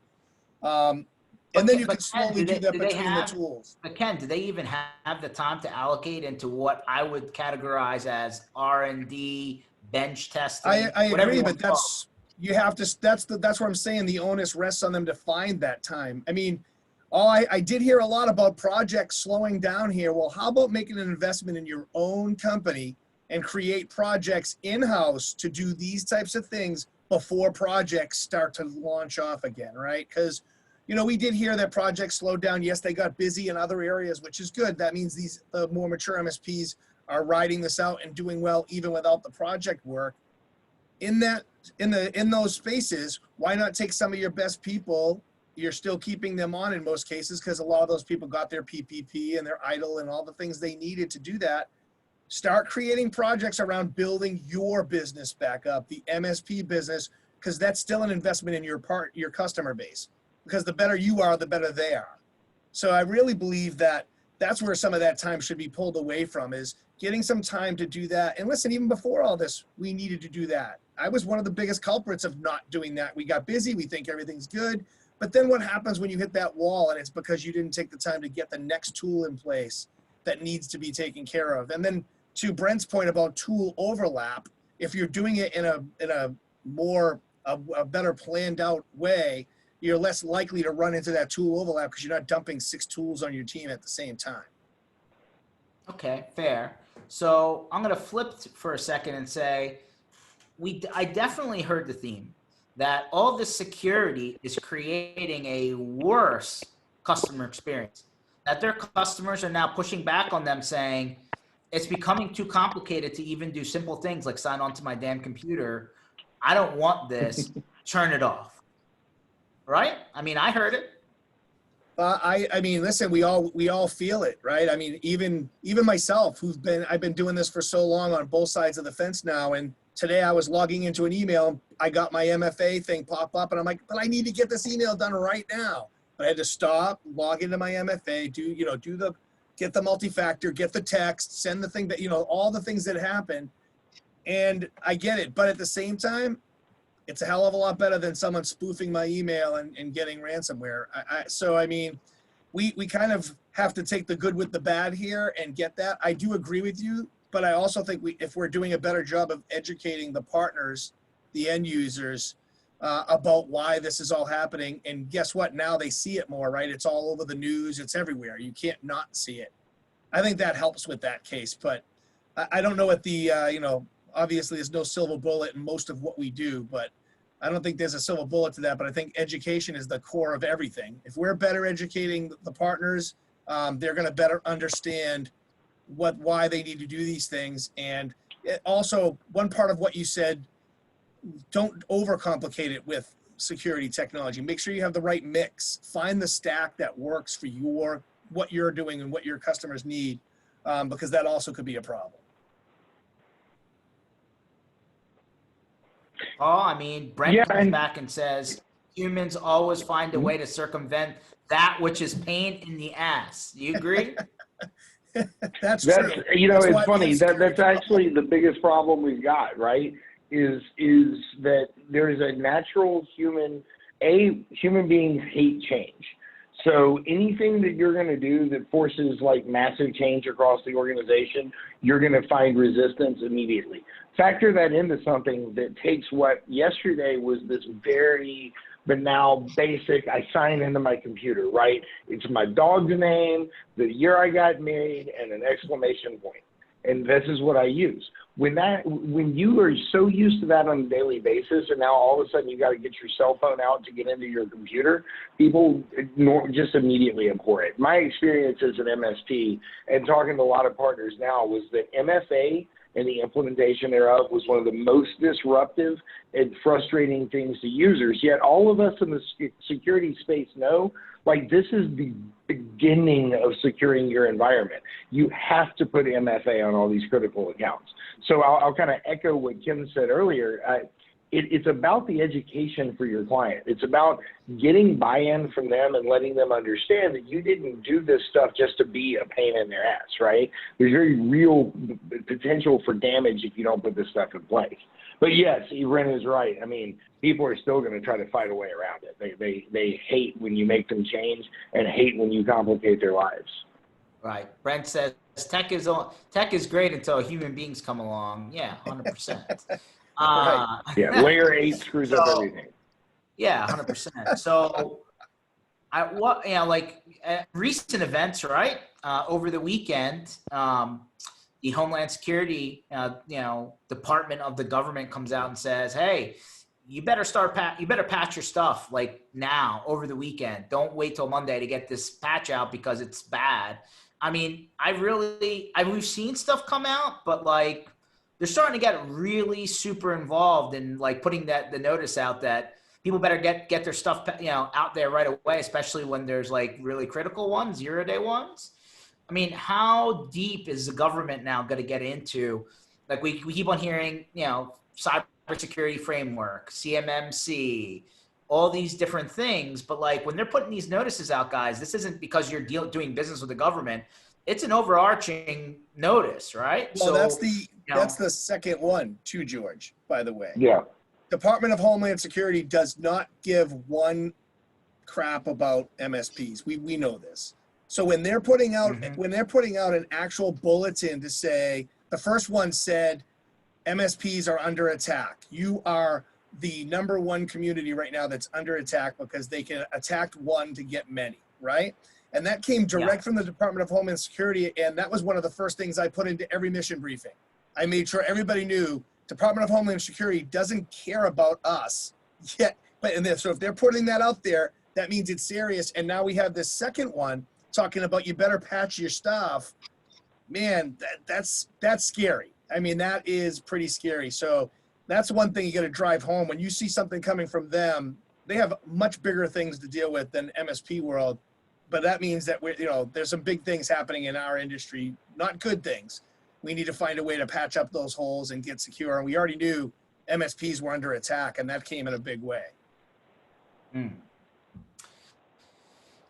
Speaker 2: And then you can slowly do that between the tools.
Speaker 1: But Ken, do they even have the time to allocate into what I would categorize as R&D, bench testing?
Speaker 2: I agree, but that's what I'm saying. The onus rests on them to find that time. I mean, I did hear a lot about projects slowing down here. Well, how about making an investment in your own company and create projects in-house to do these types of things before projects start to launch off again, right? Because, we did hear that projects slowed down. Yes, they got busy in other areas, which is good. That means the more mature MSPs are riding this out and doing well even without the project work. In those spaces, why not take some of your best people? You're still keeping them on in most cases because a lot of those people got their PPP and their idle and all the things they needed to do that. Start creating projects around building your business back up, the MSP business, because that's still an investment in your customer base. Because the better you are, the better they are. So I really believe that that's where some of that time should be pulled away from, is getting some time to do that. And listen, even before all this, we needed to do that. I was one of the biggest culprits of not doing that. We got busy, we think everything's good. But then what happens when you hit that wall, and it's because you didn't take the time to get the next tool in place that needs to be taken care of. And then to Brent's point about tool overlap, if you're doing it in a better planned out way, you're less likely to run into that tool overlap because you're not dumping 6 tools on your team at the same time.
Speaker 1: Okay, fair. So I'm going to flip for a second and say, I definitely heard the theme that all this security is creating a worse customer experience, that their customers are now pushing back on them saying, it's becoming too complicated to even do simple things like sign on to my damn computer. I don't want this. Turn it off. Right? I mean, I heard it.
Speaker 2: I mean, listen, we all feel it, right? I mean, even myself, I've been doing this for so long on both sides of the fence now. And today I was logging into an email. I got my MFA thing pop up, and I'm like, but I need to get this email done right now. But I had to stop, log into my MFA, get the multi-factor, get the text, send the thing that, all the things that happen. And I get it. But at the same time, it's a hell of a lot better than someone spoofing my email and getting ransomware. So, I mean, we kind of have to take the good with the bad here and get that. I do agree with you, but I also think if we're doing a better job of educating the partners, the end users, about why this is all happening. And guess what? Now they see it more, right? It's all over the news. It's everywhere. You can't not see it. I think that helps with that case, but I don't know what the, obviously there's no silver bullet in most of what we do, but I don't think there's a silver bullet to that. But I think education is the core of everything. If we're better educating the partners, they're going to better understand why they need to do these things. And also, one part of what you said, don't overcomplicate it with security technology. Make sure you have the right mix. Find the stack that works for what you're doing and what your customers need, because that also could be a problem.
Speaker 1: Oh, I mean, Brent comes back and says humans always find a way to circumvent that which is pain in the ass. Do you agree?
Speaker 2: That's true.
Speaker 4: It's funny. That's actually the biggest problem we've got, right? Is that there is a natural human beings hate change. So anything that you're going to do that forces like massive change across the organization, you're going to find resistance immediately. Factor that into something that takes what yesterday was this very banal, basic, I sign into my computer, right? It's my dog's name, the year I got married, and an exclamation point. And this is what I use. When you are so used to that on a daily basis, and now all of a sudden you got to get your cell phone out to get into your computer, people just immediately abhor it. My experience as an MSP and talking to a lot of partners now was that MFA and the implementation thereof was one of the most disruptive and frustrating things to users. Yet all of us in the security space know, like, this is the beginning of securing your environment. You have to put MFA on all these critical accounts. So I'll kind of echo what Kim said earlier. It's about the education for your client. It's about getting buy-in from them and letting them understand that you didn't do this stuff just to be a pain in their ass, right? There's very real potential for damage if you don't put this stuff in place. But yes, Ren is right. I mean, people are still going to try to fight a way around it. They hate when you make them change and hate when you complicate their lives.
Speaker 1: Right. Brent says tech is great until human beings come along. Yeah, 100%.
Speaker 2: Right.
Speaker 4: Yeah, layer 8 screws up everything.
Speaker 1: Yeah, 100%. So, recent events, right? Over the weekend, the Homeland Security, Department of the government comes out and says, "Hey, you better patch your stuff like now over the weekend. Don't wait till Monday to get this patch out because it's bad." I mean, we've seen stuff come out, but like they're starting to get really super involved in like putting the notice out that people better get their stuff, out there right away, especially when there's like really critical ones, 0-day ones. I mean, how deep is the government now going to get into? Like we keep on hearing, cybersecurity framework, CMMC, all these different things. But like when they're putting these notices out, guys, this isn't because you're doing business with the government. It's an overarching notice, right?
Speaker 2: Well, that's the second one too, George, by the way.
Speaker 4: Yeah.
Speaker 2: Department of Homeland Security does not give one crap about MSPs. We know this. So when they're putting out an actual bulletin to say, the first one said MSPs are under attack. You are the number one community right now that's under attack because they can attack one to get many, right? And that came direct from the Department of Homeland Security, and that was one of the first things I put into every mission briefing. I made sure everybody knew Department of Homeland Security doesn't care about us yet. So if they're putting that out there, that means it's serious. And now we have this second one talking about you better patch your stuff. Man, that's scary. I mean, that is pretty scary. So that's one thing you got to drive home. When you see something coming from them, they have much bigger things to deal with than MSP world. But that means that there's some big things happening in our industry, not good things. We need to find a way to patch up those holes and get secure. And we already knew MSPs were under attack, and that came in a big way.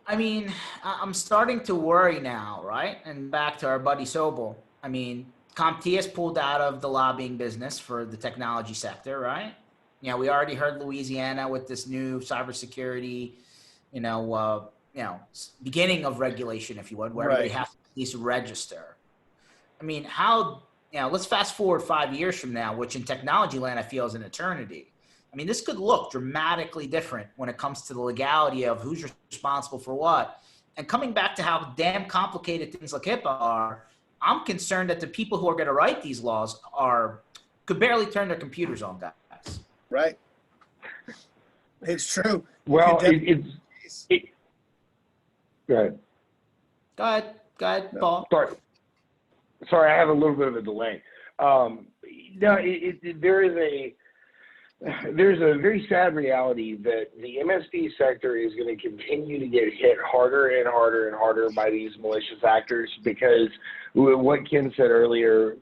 Speaker 1: I mean, I'm starting to worry now, right? And back to our buddy Sobel. I mean, CompTIA has pulled out of the lobbying business for the technology sector, right? We already heard Louisiana with this new cybersecurity, beginning of regulation, if you would, where they have to at least register. I mean, how let's fast forward 5 years from now, which in technology land I feel is an eternity. I mean, this could look dramatically different when it comes to the legality of who's responsible for what. And coming back to how damn complicated things like HIPAA are, I'm concerned that the people who are going to write these laws could barely turn their computers on, guys.
Speaker 2: Right. It's true.
Speaker 4: Well, go ahead.
Speaker 1: Go ahead, Paul.
Speaker 4: Sorry, I have a little bit of a delay. There's a very sad reality that the MSP sector is going to continue to get hit harder and harder and harder by these malicious actors, because what Ken said earlier,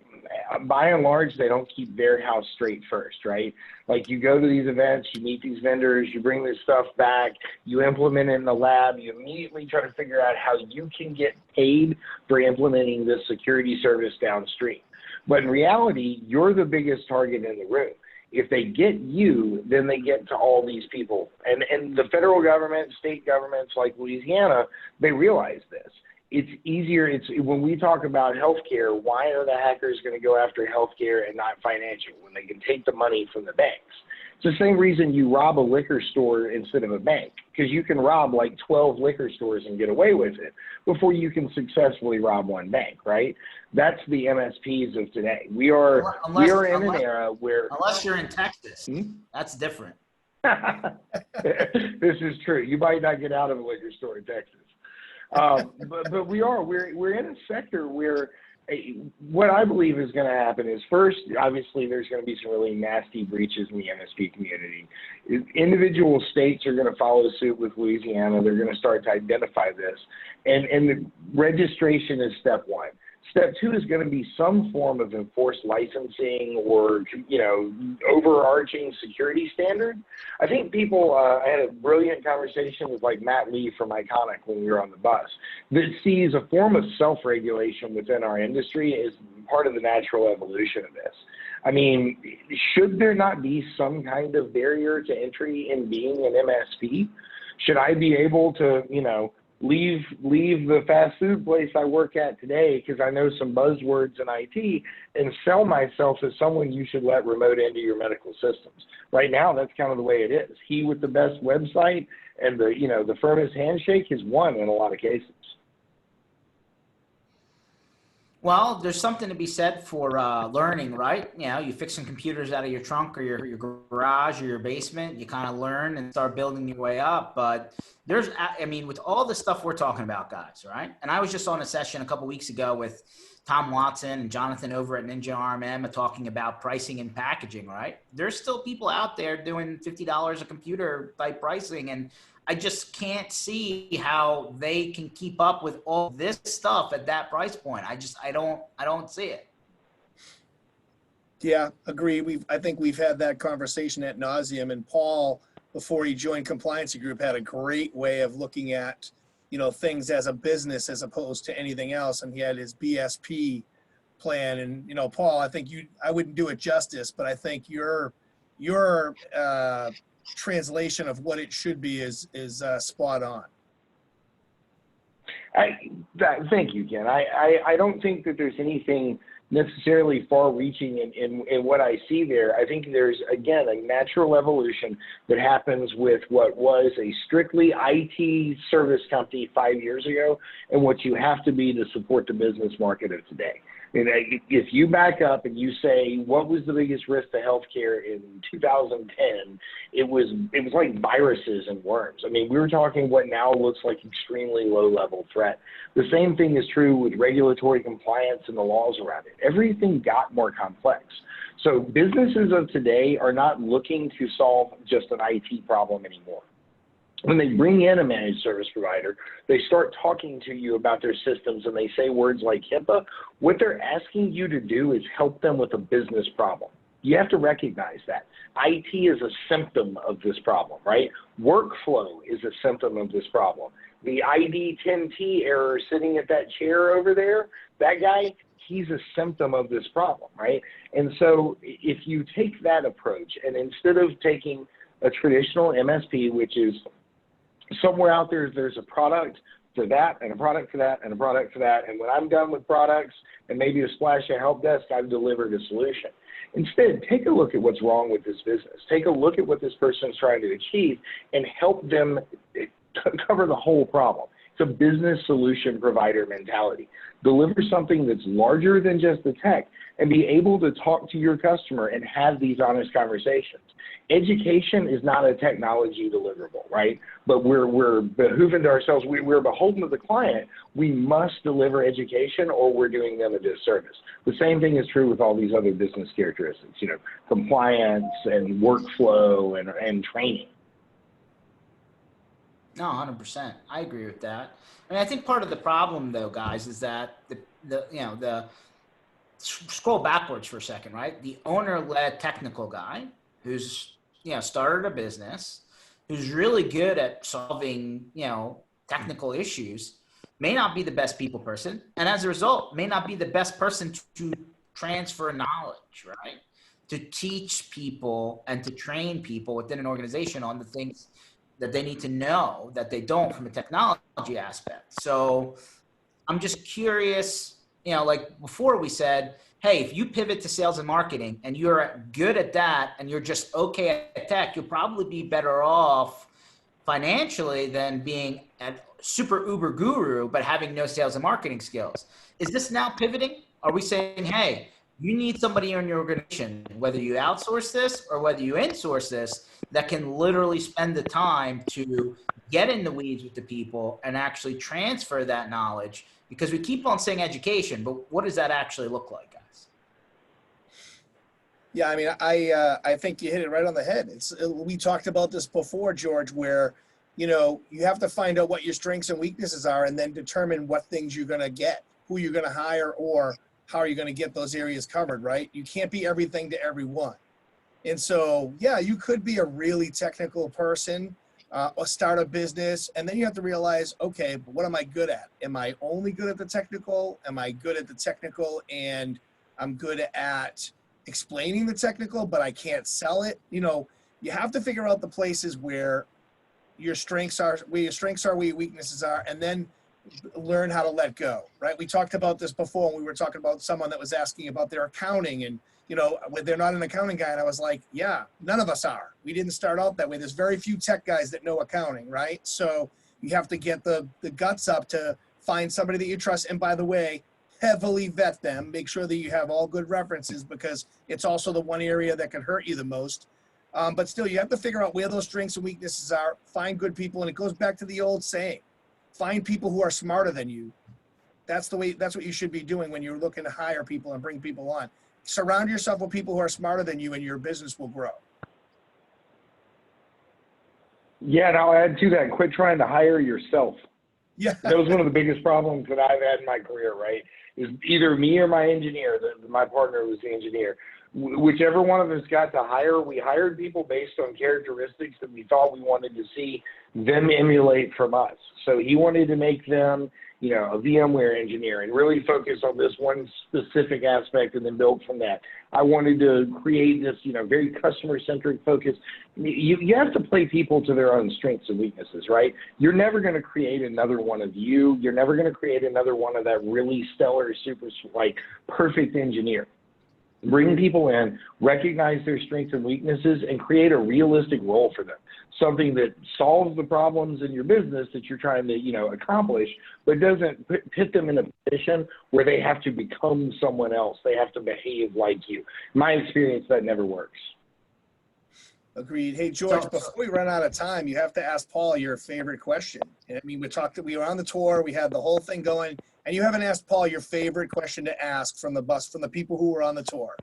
Speaker 4: by and large, they don't keep their house straight first, right? Like, you go to these events, you meet these vendors, you bring this stuff back, you implement it in the lab, you immediately try to figure out how you can get paid for implementing this security service downstream. But in reality, you're the biggest target in the room. If they get you, then they get to all these people. And the federal government, state governments like Louisiana, they realize this. It's easier. When we talk about healthcare, why are the hackers going to go after healthcare and not financial when they can take the money from the banks? It's the same reason you rob a liquor store instead of a bank, because you can rob like 12 liquor stores and get away with it before you can successfully rob one bank, right? That's the MSPs of today. We are in an era where,
Speaker 1: unless you're in Texas, that's different.
Speaker 4: This is true. You might not get out of a liquor store in Texas. But we're in a sector where what I believe is going to happen is, first, obviously, there's going to be some really nasty breaches in the MSP community. Individual states are going to follow suit with Louisiana. They're going to start to identify this. And the registration is step one. Step two is going to be some form of enforced licensing or, overarching security standard. I think I had a brilliant conversation with like Matt Lee from Iconic when we were on the bus, that sees a form of self-regulation within our industry as part of the natural evolution of this. I mean, should there not be some kind of barrier to entry in being an MSP? Should I be able to, leave the fast food place I work at today because I know some buzzwords in IT and sell myself as someone you should let remote into your medical systems? Right now, that's kind of the way it is. He with the best website and the firmest handshake has won in a lot of cases.
Speaker 1: Well, there's something to be said for learning, right? You fix some computers out of your trunk or your garage or your basement, you kind of learn and start building your way up. But with all the stuff we're talking about, guys, right? And I was just on a session a couple weeks ago with Tom Watson and Jonathan over at Ninja RMM talking about pricing and packaging, right? There's still people out there doing $50 a computer type pricing, and I just can't see how they can keep up with all this stuff at that price point. I don't see it.
Speaker 2: Yeah, agree. I think we've had that conversation ad nauseum, and Paul, before he joined Compliancy Group, had a great way of looking at, things as a business as opposed to anything else. And he had his BSP plan. And, Paul, I think I wouldn't do it justice, but I think your translation of what it should be is spot on.
Speaker 4: Thank you, Ken. I don't think that there's anything necessarily far-reaching in what I see there. I think there's, again, a natural evolution that happens with what was a strictly IT service company 5 years ago and what you have to be to support the business market of today. And if you back up and you say, what was the biggest risk to healthcare in 2010? It was like viruses and worms. I mean, we were talking what now looks like extremely low-level threat. The same thing is true with regulatory compliance and the laws around it. Everything got more complex. So businesses of today are not looking to solve just an IT problem anymore. When they bring in a managed service provider, they start talking to you about their systems and they say words like HIPAA. What they're asking you to do is help them with a business problem. You have to recognize that. IT is a symptom of this problem, right? Workflow is a symptom of this problem. The ID 10T error sitting at that chair over there, that guy, he's a symptom of this problem, right? And so if you take that approach and instead of taking a traditional MSP, which is somewhere out there, there's a product for that and a product for that and a product for that. And when I'm done with products and maybe a splash of help desk, I've delivered a solution. Instead, take a look at what's wrong with this business. Take a look at what this person is trying to achieve and help them cover the whole problem. It's a business solution provider mentality. Deliver something that's larger than just the tech and be able to talk to your customer and have these honest conversations. Education is not a technology deliverable, right? But we're behooving to ourselves. We're beholden to the client. We must deliver education or we're doing them a disservice. The same thing is true with all these other business characteristics, you know, compliance and workflow and training.
Speaker 1: No, 100%. I agree with that. And I think part of the problem, though, guys, is that the scroll backwards for a second, right? The owner-led technical guy who's started a business, who's really good at solving technical issues, may not be the best people person, and as a result, may not be the best person to transfer knowledge, right? To teach people and to train people within an organization on the things that they need to know that they don't from a technology aspect. So I'm just curious, like before we said, hey, if you pivot to sales and marketing and you're good at that and you're just okay at tech, you'll probably be better off financially than being a super uber guru, but having no sales and marketing skills. Is this now pivoting? Are we saying, hey, you need somebody in your organization, whether you outsource this or whether you insource this, that can literally spend the time to get in the weeds with the people and actually transfer that knowledge? Because we keep on saying education, but what does that actually look like, guys?
Speaker 2: Yeah, I mean, I think you hit it right on the head. We talked about this before, George, where, you have to find out what your strengths and weaknesses are and then determine what things you're going to get, who you're going to hire, or how are you going to get those areas covered, right? You can't be everything to everyone. And so, yeah, you could be a really technical person, or start a business, and then you have to realize, okay, but what am I good at? Am I only good at the technical? Am I good at the technical and I'm good at explaining the technical, but I can't sell it? You have to figure out the places where your strengths are, where your weaknesses are, and then learn how to let go, right? We talked about this before when we were talking about someone that was asking about their accounting and, they're not an accounting guy. And I was like, yeah, none of us are. We didn't start out that way. There's very few tech guys that know accounting, right? So you have to get the guts up to find somebody that you trust. And by the way, heavily vet them, make sure that you have all good references, because it's also the one area that can hurt you the most. But still, you have to figure out where those strengths and weaknesses are, find good people. And it goes back to the old saying, find people who are smarter than you. That's what you should be doing when you're looking to hire people and bring people on. Surround yourself with people who are smarter than you and your business will grow.
Speaker 4: Yeah, and I'll add to that, quit trying to hire yourself.
Speaker 2: Yeah.
Speaker 4: That was one of the biggest problems that I've had in my career, right? Is either me or my engineer, my partner was the engineer. Whichever one of us got to hire, we hired people based on characteristics that we thought we wanted to see them emulate from us. So he wanted to make them, a VMware engineer and really focus on this one specific aspect and then build from that. I wanted to create this, very customer-centric focus. You have to play people to their own strengths and weaknesses, right? You're never going to create another one of you. You're never going to create another one of that really stellar, super, perfect engineer. Bring people in, recognize their strengths and weaknesses, and create a realistic role for them. Something that solves the problems in your business that you're trying to, accomplish, but doesn't put them in a position where they have to become someone else. They have to behave like you. In my experience, that never works.
Speaker 2: Agreed. Hey, George, before we run out of time, you have to ask Paul your favorite question. I mean, we were on the tour, we had the whole thing going, and you haven't asked Paul your favorite question to ask from the people who were on the tour.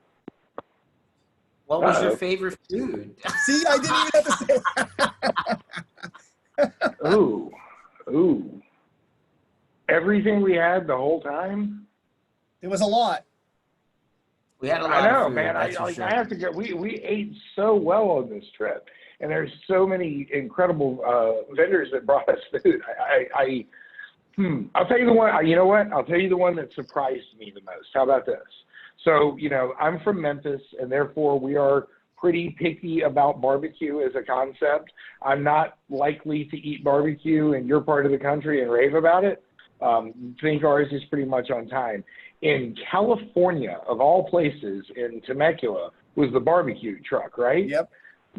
Speaker 1: What was your favorite food?
Speaker 2: See, I didn't even have to say.
Speaker 4: Ooh. Everything we had the whole time?
Speaker 2: It was a lot.
Speaker 1: We had a lot
Speaker 4: I know,
Speaker 1: of food,
Speaker 4: man.
Speaker 1: sure.
Speaker 4: I have to go. We ate so well on this trip, and there's so many incredible vendors that brought us food. I'll tell you the one. You know what? I'll tell you the one that surprised me the most. How about this? So, I'm from Memphis, and therefore we are pretty picky about barbecue as a concept. I'm not likely to eat barbecue in your part of the country and rave about it. Think ours is pretty much on time. In California, of all places, in Temecula, was the barbecue truck, right?
Speaker 2: Yep.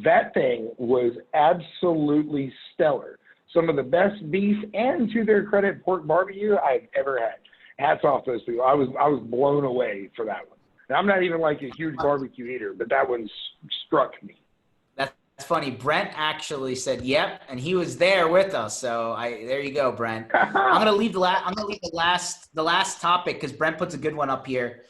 Speaker 4: That thing was absolutely stellar. Some of the best beef and, to their credit, pork barbecue I've ever had. Hats off to those people. I was blown away for that one. And I'm not even like a huge barbecue eater, but that one struck me.
Speaker 1: That's funny. Brent actually said, "Yep," and he was there with us. So there you go, Brent. I'm gonna leave the last topic because Brent puts a good one up here.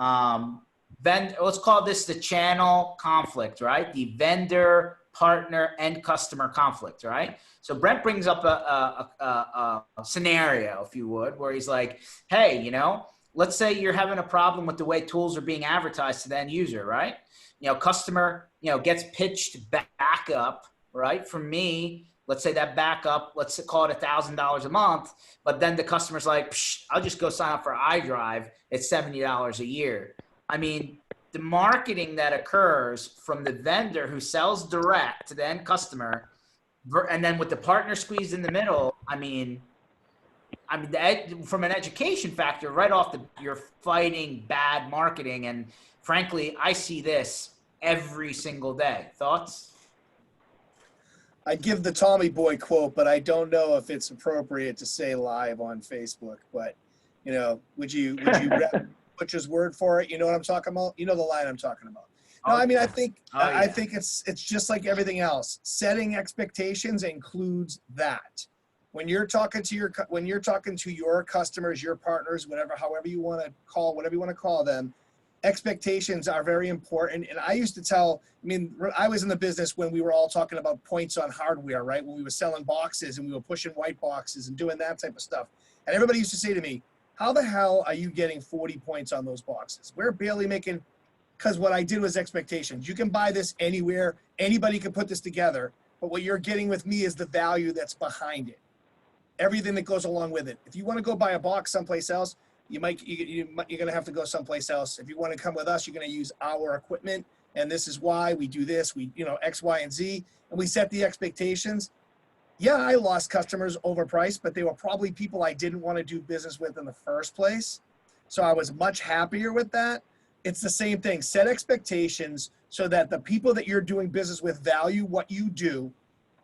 Speaker 1: Let's call this the channel conflict, right? The vendor, partner, and customer conflict, right? So Brent brings up a scenario, if you would, where he's like, "Hey, let's say you're having a problem with the way tools are being advertised to the end user, right? Customer, gets pitched back up, right? From me, let's say that backup, let's call it $1,000 a month, but then the customer's like, I'll just go sign up for iDrive. It's $70 a year. I mean, the marketing that occurs from the vendor who sells direct to the end customer, and then with the partner squeezed in the middle, I mean, from an education factor, right off you're fighting bad marketing. And frankly, I see this every single day. Thoughts?
Speaker 2: I'd give the Tommy Boy quote, but I don't know if it's appropriate to say live on Facebook. But, would you Butcher's word for it? You know what I'm talking about? You know the line I'm talking about. No, I mean, I think it's just like everything else. Setting expectations includes that. When you're talking to your customers, your partners, however you want to call them, expectations are very important. And I used to I was in the business when we were all talking about points on hardware, right? When we were selling boxes and we were pushing white boxes and doing that type of stuff. And everybody used to say to me, how the hell are you getting 40 points on those boxes? We're barely making, because what I did was expectations. You can buy this anywhere. Anybody can put this together. But what you're getting with me is the value that's behind it. Everything that goes along with it. If you want to go buy a box someplace else, you're going to have to go someplace else. If you want to come with us, you're going to use our equipment. And this is why we do this. We, X, Y, and Z. And we set the expectations. Yeah, I lost customers overpriced, but they were probably people I didn't want to do business with in the first place. So I was much happier with that. It's the same thing. Set expectations so that the people that you're doing business with value what you do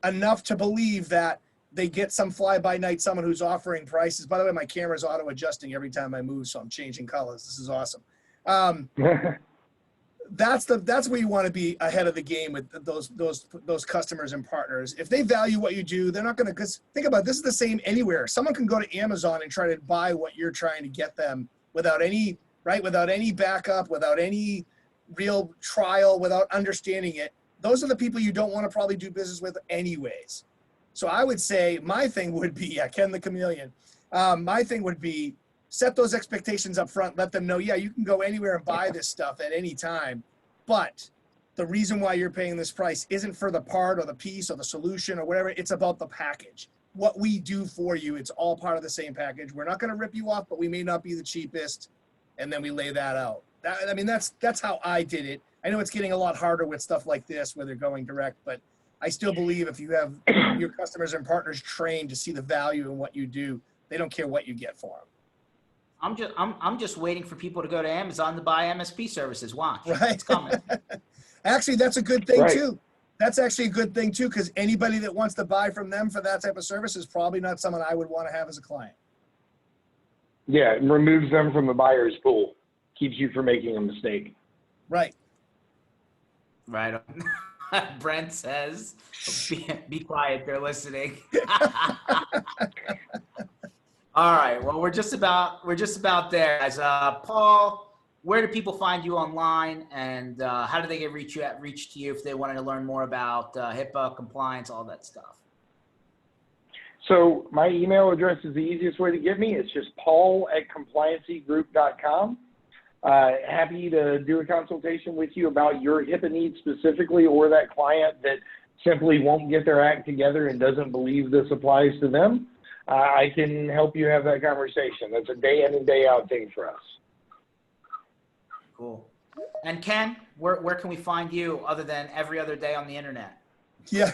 Speaker 2: enough to believe that they get some fly-by-night someone who's offering prices. By the way, my camera's auto-adjusting every time I move, so I'm changing colors. This is awesome. That's where you want to be ahead of the game with those customers and partners. If they value what you do, they're not going to. Because think about it, this is the same anywhere. Someone can go to Amazon and try to buy what you're trying to get them without any backup, without any real trial, without understanding it. Those are the people you don't want to probably do business with anyways. So I would say my thing would be, Ken the Chameleon, my thing would be set those expectations up front, let them know, you can go anywhere and buy this stuff at any time, but the reason why you're paying this price isn't for the part or the piece or the solution or whatever, it's about the package. What we do for you, it's all part of the same package. We're not going to rip you off, but we may not be the cheapest, and then we lay that out. That's how I did it. I know it's getting a lot harder with stuff like this where they're going direct, but I still believe if you have your customers and partners trained to see the value in what you do, they don't care what you get for them.
Speaker 1: I'm just waiting for people to go to Amazon to buy MSP services. Watch,
Speaker 2: right?
Speaker 1: It's coming.
Speaker 2: Actually, that's a good thing too. That's actually a good thing too, because anybody that wants to buy from them for that type of service is probably not someone I would want to have as a client.
Speaker 4: Yeah, it removes them from the buyer's pool, keeps you from making a mistake.
Speaker 2: Right.
Speaker 1: Right. Brent says, be quiet, they're listening. All right, well, we're just about there, guys. Paul, where do people find you online, and how do they get reach to you if they wanted to learn more about HIPAA, compliance, all that stuff?
Speaker 4: So my email address is the easiest way to get me. It's just paul@compliancygroup.com. Happy to do a consultation with you about your HIPAA needs specifically, or that client that simply won't get their act together and doesn't believe this applies to them. I can help you have that conversation. That's a day in and day out thing for us.
Speaker 1: Cool. And Ken, where can we find you other than every other day on the internet?
Speaker 2: Yeah.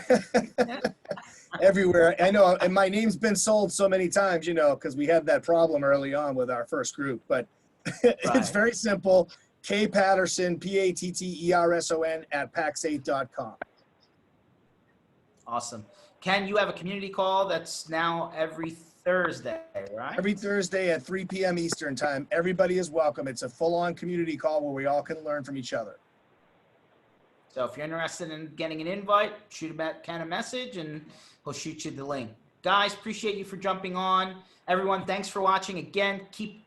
Speaker 2: Everywhere. I know, and my name's been sold so many times, you know, because we had that problem early on with our first group. But it's
Speaker 1: Right.
Speaker 2: very simple. K Patterson, Patterson at pax8.com.
Speaker 1: Awesome. Ken, you have a community call that's now every Thursday, right?
Speaker 2: Every Thursday at 3 p.m. Eastern time. Everybody is welcome. It's a full-on community call where we all can learn from each other.
Speaker 1: So if you're interested in getting an invite, shoot Ken a message and he'll shoot you the link. Guys, appreciate you for jumping on. Everyone, thanks for watching. Again, keep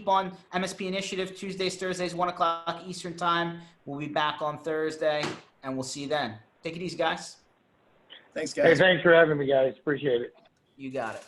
Speaker 1: on MSP Initiative Tuesdays, Thursdays, 1 o'clock Eastern time. We'll be back on Thursday and we'll see you then. Take it easy, guys.
Speaker 2: Thanks,
Speaker 4: Hey,
Speaker 2: guys.
Speaker 4: thanks for having me, guys. Appreciate it.
Speaker 1: You got it.